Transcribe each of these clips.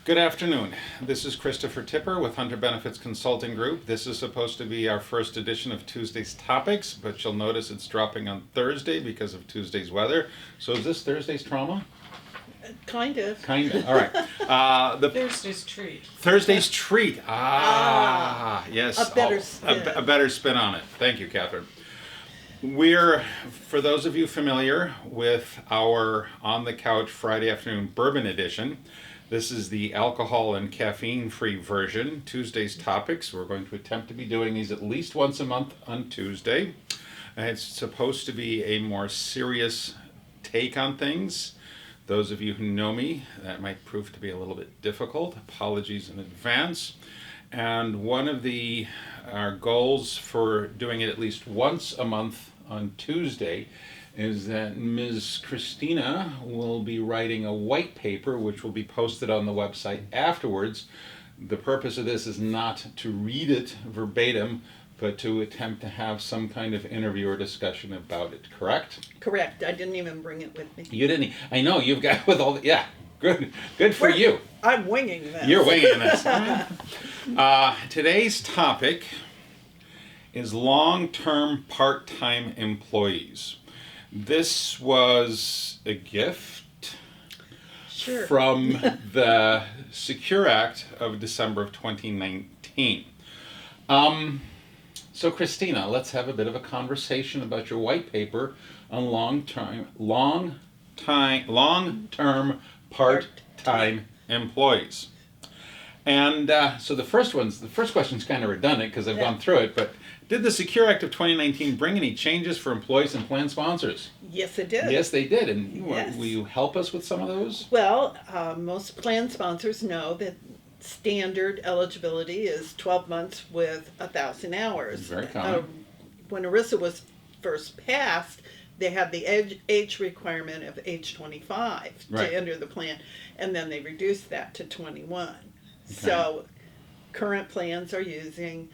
Good afternoon. This is Christopher Tipper with Hunter Benefits Consulting Group. This is supposed to be our first edition of Tuesday's Topics, but you'll notice it's dropping on Thursday because of Tuesday's weather. So is this Thursday's trauma? Kind of. Kind of. All right. Thursday's treat. Thursday's treat. Yes. A better spin. A better spin on it. Thank you, Catherine. We're, for those of you familiar with our On the Couch Friday afternoon bourbon edition, this is the alcohol and caffeine-free version, Tuesday's Topics. We're going to attempt to be doing these at least once a month on Tuesday. It's supposed to be a more serious take on things. Those of you who know me, that might prove to be a little bit difficult. Apologies in advance. And one of our goals for doing it at least once a month on Tuesday is that Ms. Christina will be writing a white paper which will be posted on the website afterwards. The purpose of this is not to read it verbatim, but to attempt to have some kind of interview or discussion about it, correct? Correct. I didn't even bring it with me. You didn't, I know, you've got with all the, yeah, good for you. I'm winging this. You're winging this. Today's topic is long-term part-time employees. This was a gift Sure. from the Secure Act of December of 2019. So Christina, let's have a bit of a conversation about your white paper on long-term part-time employees. And so the first question's kind of redundant because I've gone through it, but did the Secure Act of 2019 bring any changes for employees and plan sponsors? Yes, it did. Yes, they did. And Yes. will you help us with some of those? Well, most plan sponsors know that standard eligibility is 12 months with 1,000 hours. Very common. When ERISA was first passed, they had the age requirement of age 25 Right. to enter the plan, and then they reduced that to 21. So current plans are using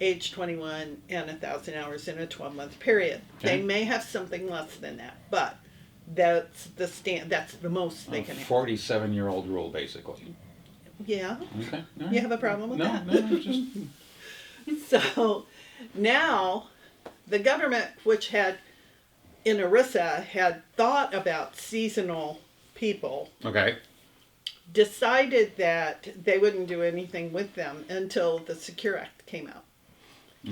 age 21 and 1,000 hours in a 12-month period. Okay. They may have something less than that, but that's the most they can have. 47-year-old rule, basically. Yeah. Okay. All You right. have a problem with No, that? no, just So now the government, which had in ERISA had thought about seasonal people, okay. decided that they wouldn't do anything with them until the Secure Act came out.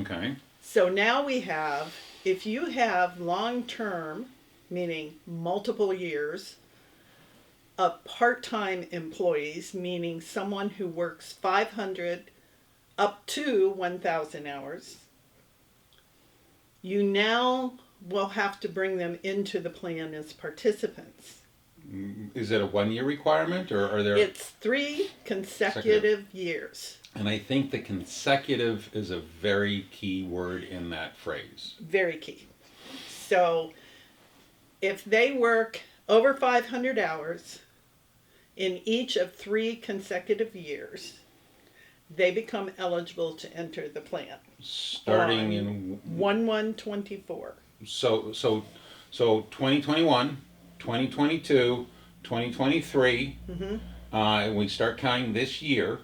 Okay. So now we have, if you have long-term, meaning multiple years, of part-time employees, meaning someone who works 500 up to 1,000 hours, you now will have to bring them into the plan as participants. Is it a 1-year requirement, or are there? It's 3 consecutive years. And I think the consecutive is a very key word in that phrase. Very key. So if they work over 500 hours in each of 3 consecutive years, they become eligible to enter the plan. Starting in 1/1/24. so 2021, 2022, 2023. And we start counting this year.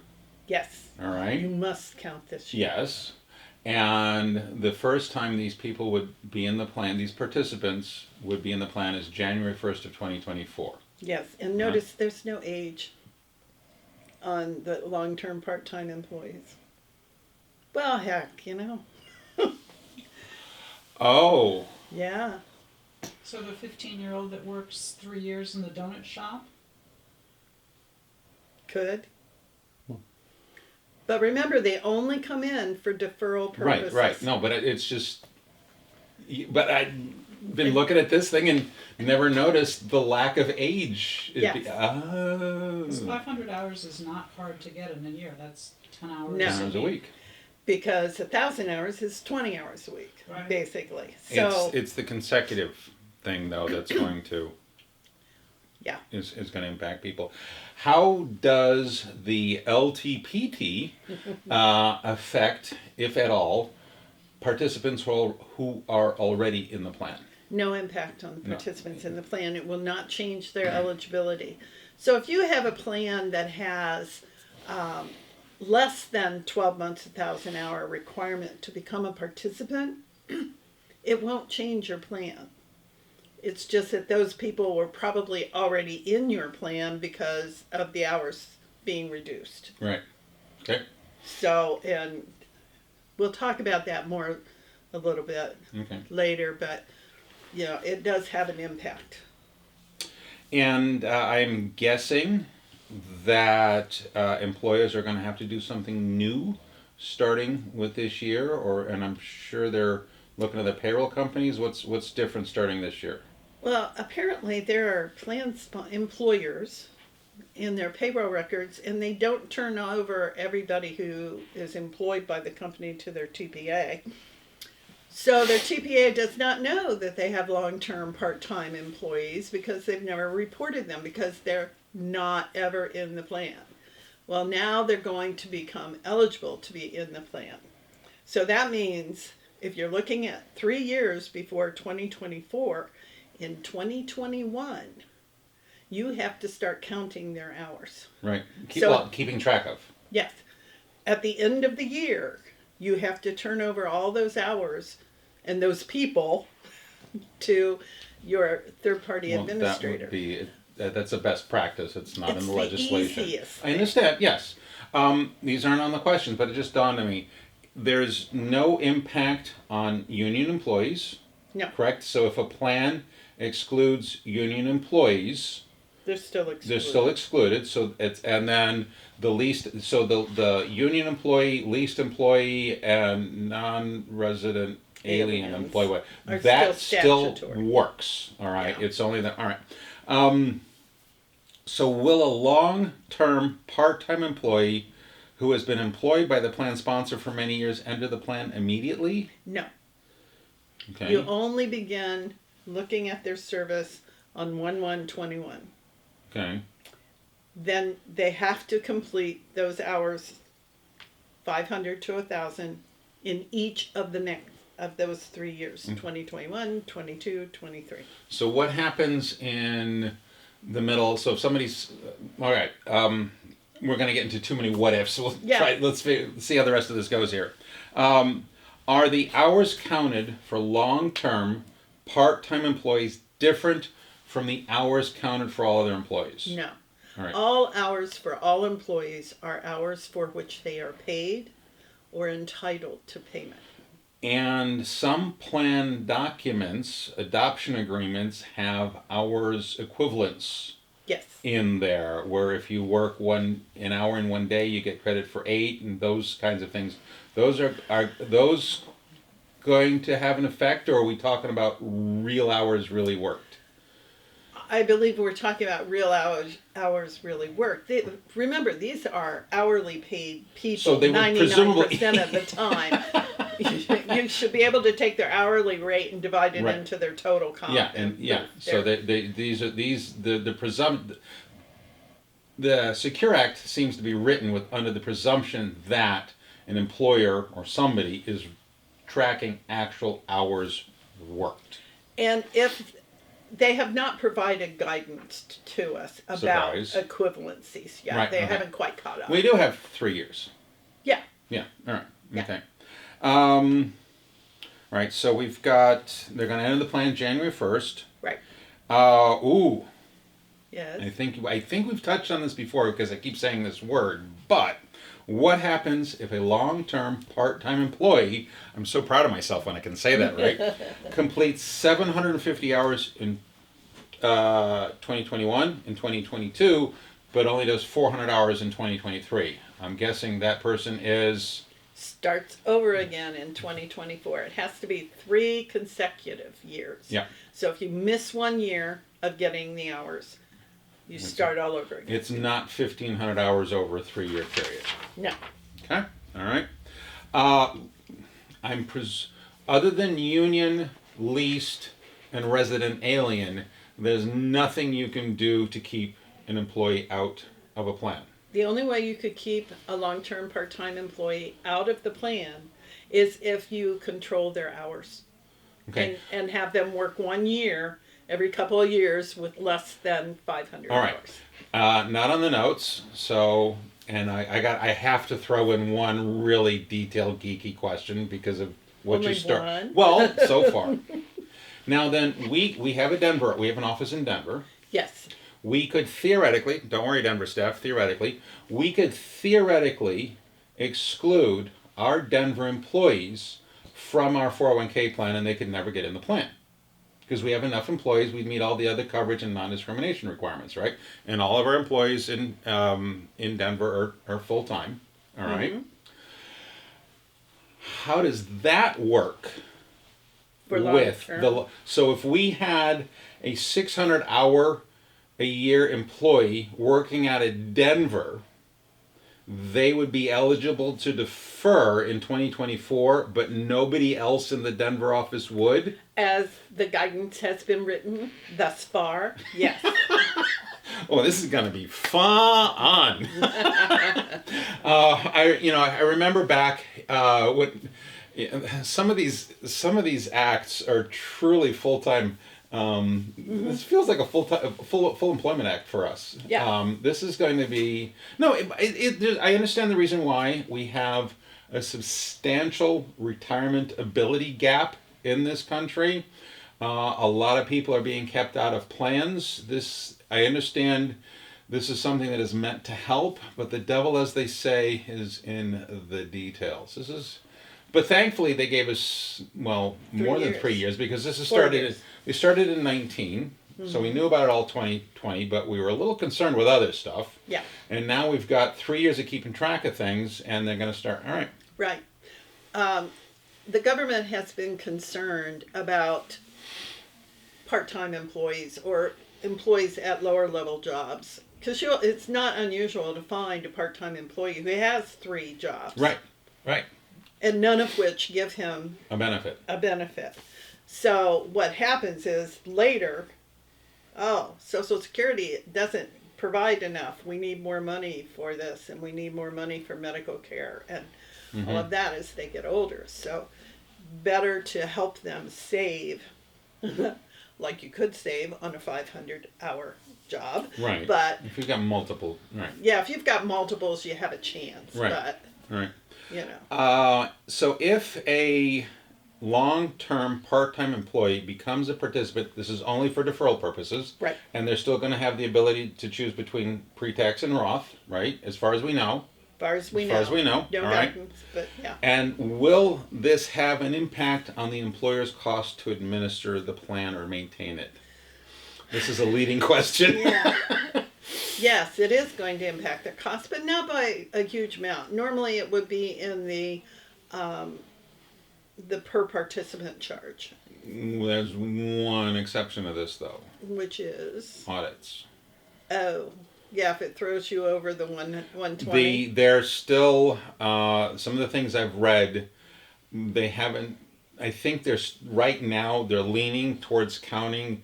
Yes. All You right. must count this year. Yes. And the first time these people would be in the plan, these participants would be in the plan, is January 1st of 2024. Yes. And notice there's no age on the long-term part-time employees. Well, heck, Oh, Yeah. So the 15-year-old that works 3 years in the donut shop? Could. But remember, they only come in for deferral purposes. right. No, but it's just. But I've been looking at this thing and never noticed the lack of age. Yes. Because 500 hours is not hard to get in a year. That's 10 hours. No. 10 hours a week. Because 1,000 hours is 20 hours a week, Right. basically. So, It's the consecutive thing, though, that's going to. yeah. Is going to impact people. How does the LTPT affect, if at all, participants who are already in the plan? No impact on the No. participants in the plan. It will not change their eligibility. So if you have a plan that has less than 12 months, 1,000 hour requirement to become a participant, it won't change your plan. It's just that those people were probably already in your plan because of the hours being reduced. Right. Okay. So, and we'll talk about that more a little bit Okay. later, but you know, it does have an impact. And I'm guessing that employers are going to have to do something new starting with this year, and I'm sure they're looking at the payroll companies. What's different starting this year? Well, apparently there are employers in their payroll records, and they don't turn over everybody who is employed by the company to their TPA. So their TPA does not know that they have long-term part-time employees because they've never reported them because they're not ever in the plan. Well, now they're going to become eligible to be in the plan. So that means if you're looking at 3 years before 2024, in 2021, you have to start counting their hours. Right. So- Keeping track of. Yes. At the end of the year, you have to turn over all those hours and those people to your third-party administrator. That would be that's a best practice. It's not It's in the the legislation. easiest I understand. Yes. These aren't on the questions, but it just dawned on me. There's no impact on union employees. No, Correct. So if a plan excludes union employees, they're still excluded. they're still excluded. So it's and then the least. So the union employee, leased employee, and non-resident alien Aliens employee, are that still still statutory. works. All right. Yeah. It's only that. All right. So will a long-term part-time employee who has been employed by the plan sponsor for many years enter the plan immediately? No, Okay. you only begin looking at their service on 1/1/21. Okay. Then they have to complete those hours, 500 to 1,000, in each of the next of those 3 years, 2021, 22, 23. So what happens in the middle? So if somebody's all right, we're going to get into too many what ifs. We'll Yeah. try. Let's see how the rest of this goes here. Are the hours counted for long-term part-time employees different from the hours counted for all other employees? No. All right. All hours for all employees are hours for which they are paid or entitled to payment. And some plan documents, adoption agreements, have hours equivalents Yes. in there, where if you work an hour in one day, you get credit for 8, and those kinds of things. Those are those going to have an effect, or are we talking about real hours really worked? I believe we're talking about real hours really work. Remember, these are hourly paid people So they would 99% of the time. You should be able to take their hourly rate and divide it Right. into their total comp. Yeah, and yeah. So the Secure Act seems to be written under the presumption that an employer or somebody is tracking actual hours worked. And if they have not provided guidance to us about Surprise. equivalencies yet, Right, they okay. haven't quite caught up. We do have 3 years. Yeah. Yeah. All right. Yeah. Okay. Right. So we've got. They're going to enter the plan January 1st. Right. Ooh. Yes. I think we've touched on this before because I keep saying this word. But what happens if a long-term part-time employee? I'm so proud of myself when I can say that, right? Completes 750 hours in 2021 and 2022, but only does 400 hours in 2023. I'm guessing that person is. Starts over again in 2024. It has to be 3 consecutive years. Yeah. So if you miss 1 year of getting the hours, you start all over again. It's not 1,500 hours over a 3-year period. No. Okay. All right. Other than union, leased, and resident alien, there's nothing you can do to keep an employee out of a plan. The only way you could keep a long-term part-time employee out of the plan is if you control their hours Okay. and have them work 1 year every couple of years with less than 500 All right. hours. Not on the notes. So, and I have to throw in one really detailed geeky question because of what Only you start. one? Well, so far. Now then, we have we have an office in Denver. Yes. We could theoretically, don't worry, Denver staff, theoretically, we could theoretically exclude our Denver employees from our 401k plan and they could never get in the plan. Because we have enough employees, we'd meet all the other coverage and non-discrimination requirements, right? And all of our employees in Denver are full-time, all right? Mm-hmm. How does that work? For With long-term. so if we had a 600 hour a year employee working out of Denver, they would be eligible to defer in 2024, but nobody else in the Denver office would. As the guidance has been written thus far, yes. Oh, this is gonna be fun. I remember back when some of these acts are truly full time. This feels like a full employment act for us. Yeah. This is going to be no. I understand the reason why we have a substantial retirement ability gap in this country. A lot of people are being kept out of plans. I understand. This is something that is meant to help, but the devil, as they say, is in the details. But thankfully, they gave us more than 3 years because this is 4 started. years. We started in 19, so we knew about it all 2020, but we were a little concerned with other stuff. Yeah. And now we've got 3 years of keeping track of things, and they're going to start. All right. Right. The government has been concerned about part-time employees or employees at lower level jobs. Because it's not unusual to find a part-time employee who has 3 jobs. Right. And none of which give him A benefit. a benefit. So what happens is later, Social Security doesn't provide enough. We need more money for this, and we need more money for medical care, and all of that as they get older. So better to help them save, like you could save on a 500-hour job. Right. But if you've got multiple, right. yeah, if you've got multiples, you have a chance. Right. But Right. you know. So if a long-term part-time employee becomes a participant, this is only for deferral purposes. Right. And they're still going to have the ability to choose between pre-tax and Roth, right? As far as we know. As far as we know. No all right. guidance, but yeah. And will this have an impact on the employer's cost to administer the plan or maintain it? This is a leading question. Yeah. Yes, it is going to impact the cost, but not by a huge amount. Normally, it would be in the per participant charge, There's one exception to this, though. which is Audits. if it throws you over the 120. There's still some of the things I've read. They haven't. I think right now they're leaning towards counting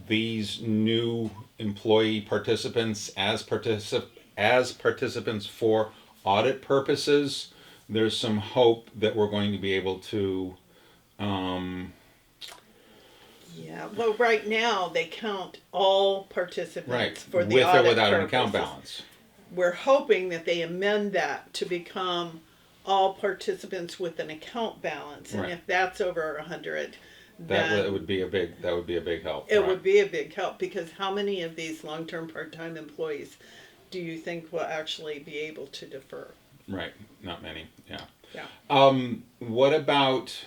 these new employee participants as participants for audit purposes. There's some hope that we're going to be able to. Yeah. Well, right now they count all participants Right, for the with audit or without an account purposes. balance. We're hoping that they amend that to become all participants with an account balance, and Right. if that's over 100, That then would be a big help. it right. would be a big help, because how many of these long-term part-time employees do you think will actually be able to defer? Right, not many. Yeah. Yeah. What about,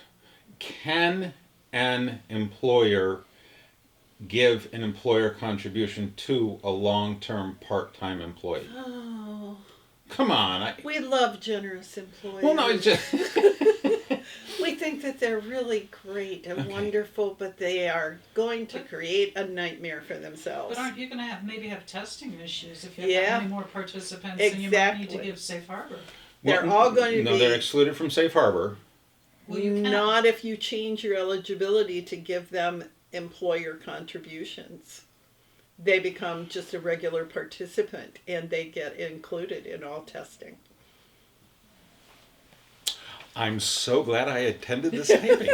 can an employer give an employer contribution to a long-term part-time employee? Oh, Come on. we love generous employees. Well, no, it's just. We think that they're really great and wonderful, but they are going to create a nightmare for themselves. But aren't you going to maybe have testing issues if you have Yeah. that many more participants? And you might need to Exactly. give safe harbor. They're all going to No, be- they're excluded from safe harbor. Well, you can. Not if you change your eligibility to give them employer contributions. They become just a regular participant and they get included in all testing. I'm so glad I attended this taping.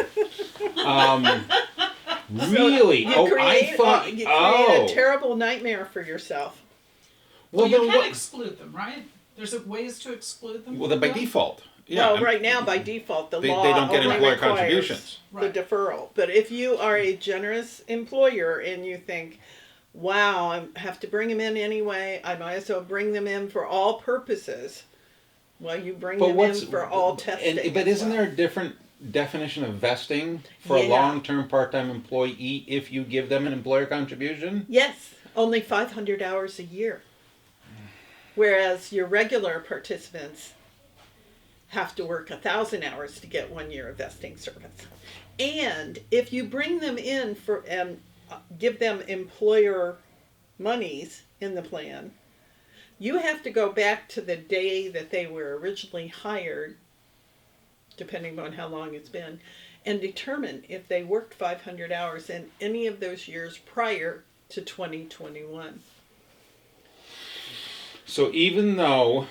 Really? You Oh, create, I thought. you create Oh. a terrible nightmare for yourself. Well, Well, you then can what? exclude them, right? There's ways to exclude them. Well, then by from them. default. Yeah. Well, I'm- right now, by default, the They law don't get only employer requires contributions. the Right. deferral. But if you are a generous employer and you think, wow, I have to bring them in anyway, I might as well bring them in for all purposes. Well, you bring But them what's in for all testing. But as isn't well. there a different definition of vesting for a Yeah. long-term part-time employee if you give them an employer contribution? Yes, only 500 hours a year. Whereas your regular participants have to work 1,000 hours to get 1 year of vesting service. And if you bring them in for and give them employer monies in the plan, you have to go back to the day that they were originally hired, depending on how long it's been, and determine if they worked 500 hours in any of those years prior to 2021. So even though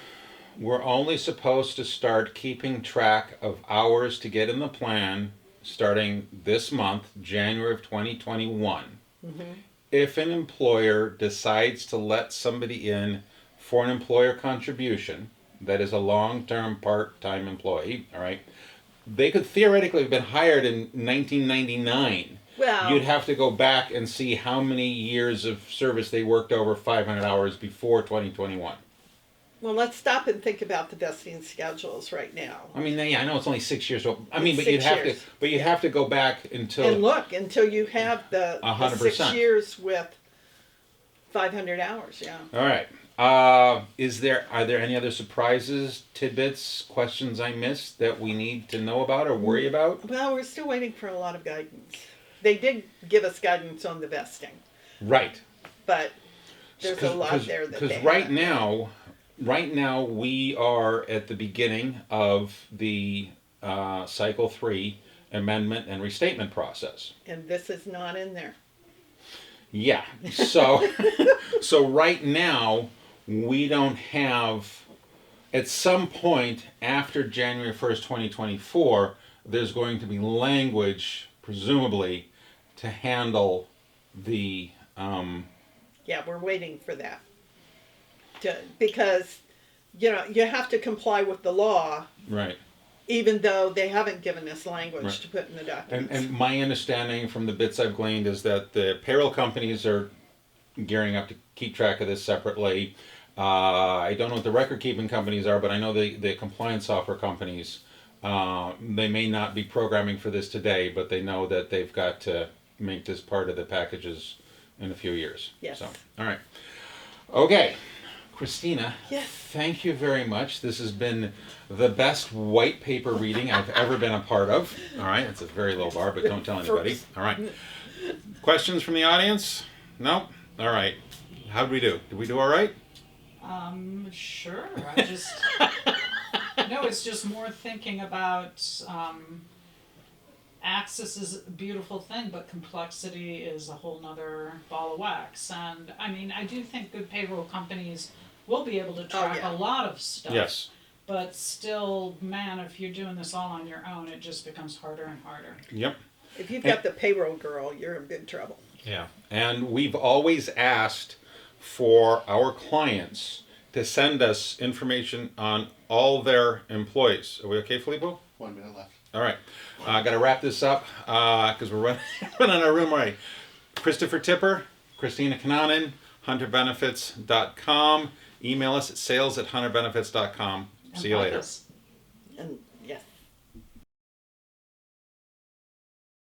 we're only supposed to start keeping track of hours to get in the plan starting this month, January of 2021, if an employer decides to let somebody in for an employer contribution that is a long-term part-time employee, all right, they could theoretically have been hired in 1999. Well, You'd have to go back and see how many years of service they worked over 500 hours before 2021. well, let's stop and think about the vesting schedules right now. I mean, yeah, I know it's only 6 years old. I mean, It's but you'd 6 have years. to, but you have to go back until. And look, until you have the 6 100%. years with 500 hours, yeah. All right. Are there any other surprises, tidbits, questions I missed that we need to know about or worry about? Well, we're still waiting for a lot of guidance. They did give us guidance on the vesting, Right. but there's a lot there that Because they right haven't. now we are at the beginning of the cycle 3 amendment and restatement process. And this is not in there. Yeah. So so right now we don't have, at some point after January 1st, 2024, there's going to be language presumably to handle the Yeah, we're waiting for that. Because, you know, you have to comply with the law, right. even though they haven't given us language Right. to put in the documents. And my understanding from the bits I've gleaned is that the payroll companies are gearing up to keep track of this separately. I don't know what the record keeping companies are, but I know the compliance software companies, they may not be programming for this today, but they know that they've got to make this part of the packages in a few years. Yes. So, all right. Okay. Christina, Yes. thank you very much. This has been the best white paper reading I've ever been a part of. All right, it's a very low bar, but don't tell anybody. All right. Questions from the audience? No? All right. How did we do? Did we do all right? Sure. I just no. It's just more thinking about access is a beautiful thing, but complexity is a whole nother ball of wax. And I mean, I do think good payroll companies will be able to track yeah. a lot of stuff. Yes. But still, man, if you're doing this all on your own, it just becomes harder and harder. Yep. If you've got the payroll girl, you're in big trouble. Yeah. And we've always asked for our clients to send us information on all their employees. Are we okay, Filippo? 1 minute left. All right. I got to wrap this up because we're running out of room already. Christopher Tipper, Christina Kananen, hunterbenefits.com. Email us at sales@hunterbenefits.com. See you And later. like us.